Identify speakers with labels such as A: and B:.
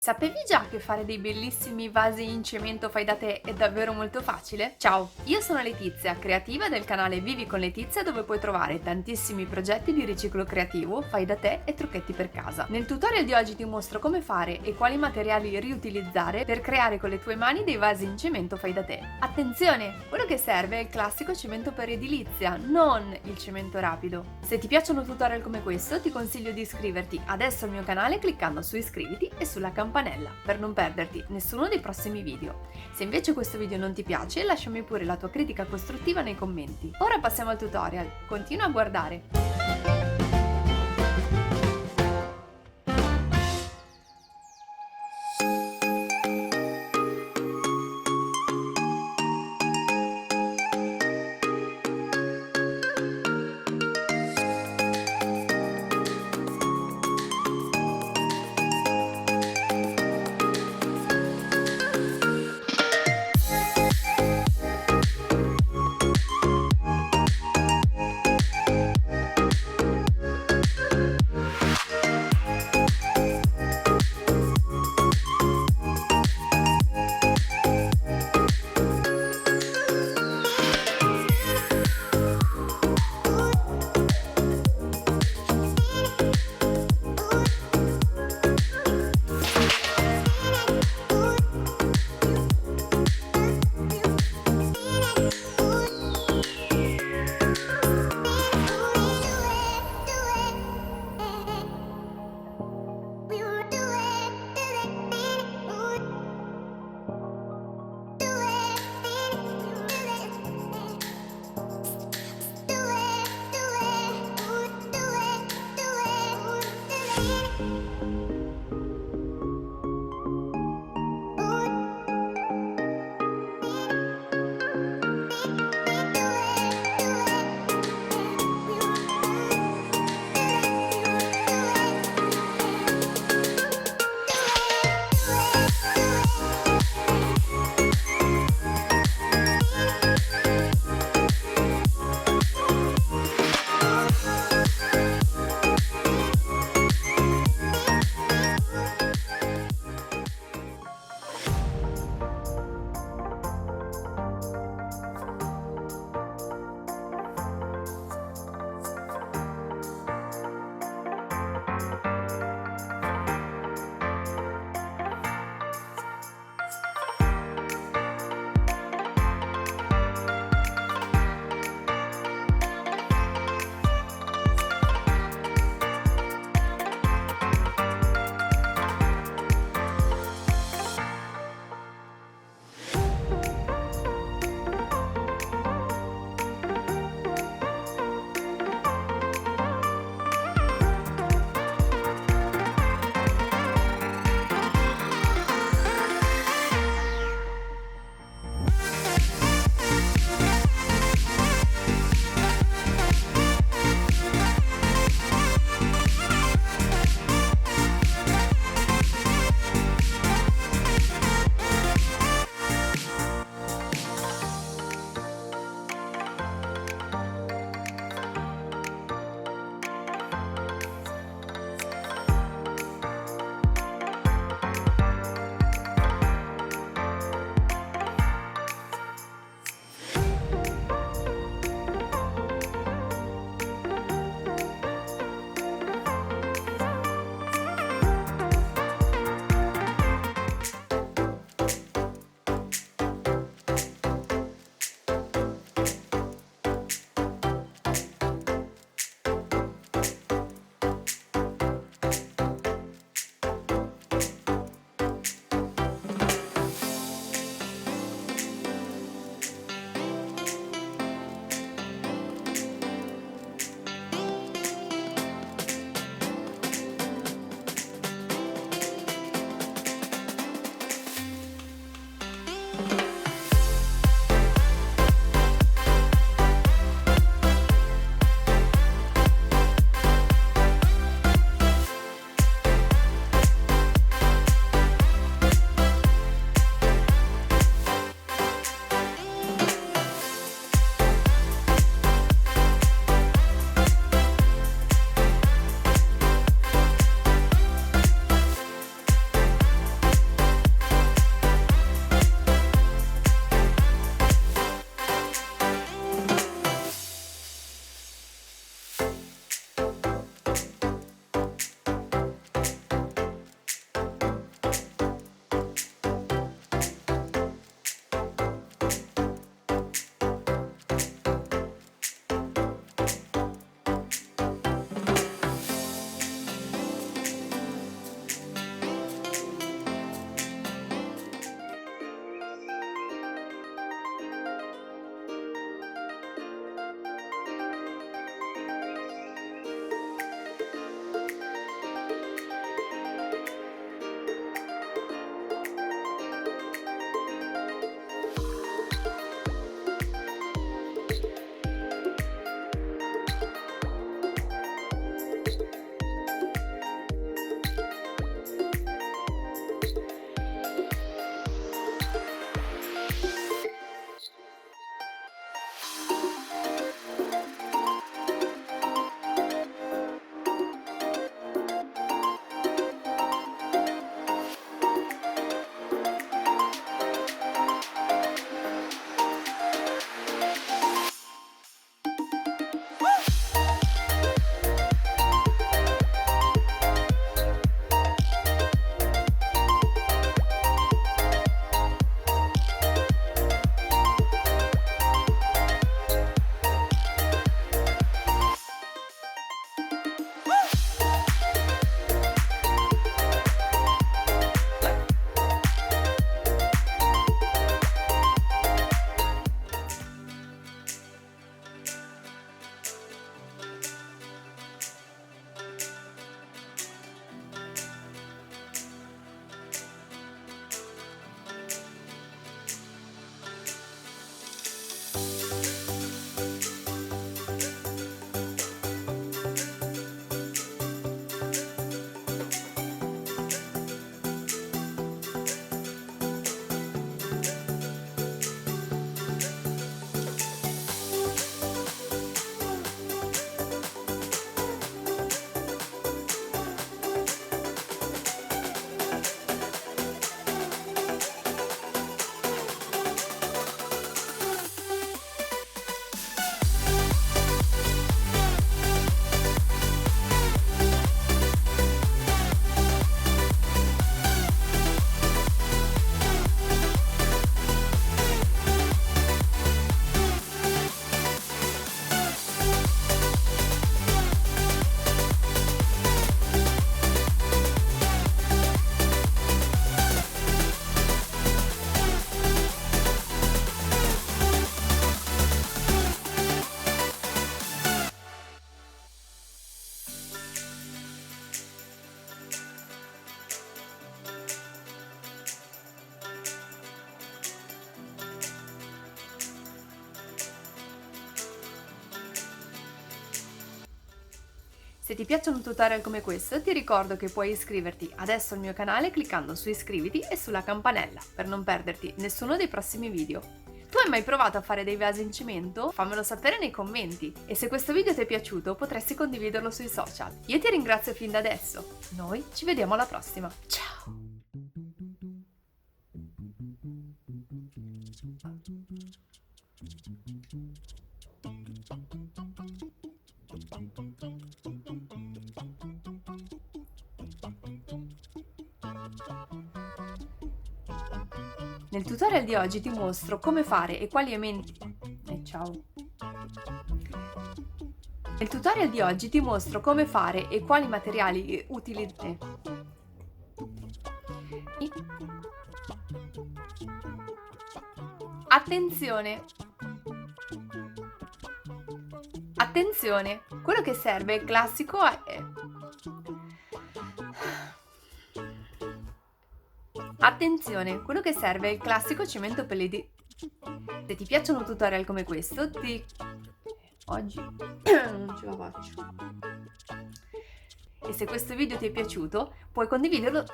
A: Sapevi già che fare dei bellissimi vasi in cemento fai da te è davvero molto facile? Ciao, io sono Letizia, creativa del canale Vivi con Letizia dove puoi trovare tantissimi progetti di riciclo creativo, fai da te e trucchetti per casa. Nel tutorial di oggi ti mostro come fare e quali materiali riutilizzare per creare con le tue mani dei vasi in cemento fai da te. Attenzione, quello che serve è il classico cemento per edilizia, non il cemento rapido. Se ti piacciono tutorial come questo ti consiglio di iscriverti adesso al mio canale cliccando su iscriviti e sulla campanella per non perderti nessuno dei prossimi video. Se invece questo video non ti piace, lasciami pure la tua critica costruttiva nei commenti. Ora passiamo al tutorial, continua a guardare. Se ti piacciono tutorial come questo, ti ricordo che puoi iscriverti adesso al mio canale cliccando su iscriviti e sulla campanella per non perderti nessuno dei prossimi video. Tu hai mai provato a fare dei vasi in cemento? Fammelo sapere nei commenti e se questo video ti è piaciuto potresti condividerlo sui social. Io ti ringrazio fin da adesso. Noi ci vediamo alla prossima. Ciao! Nel tutorial di oggi ti mostro come fare e quali elementi... ciao! Nel tutorial di oggi ti mostro come fare e quali materiali utilizzare. Attenzione! Attenzione! Quello che serve è classico Attenzione, quello che serve è il classico cemento Se ti piacciono tutorial come questo, oggi non ce la faccio. E se questo video ti è piaciuto, puoi condividerlo.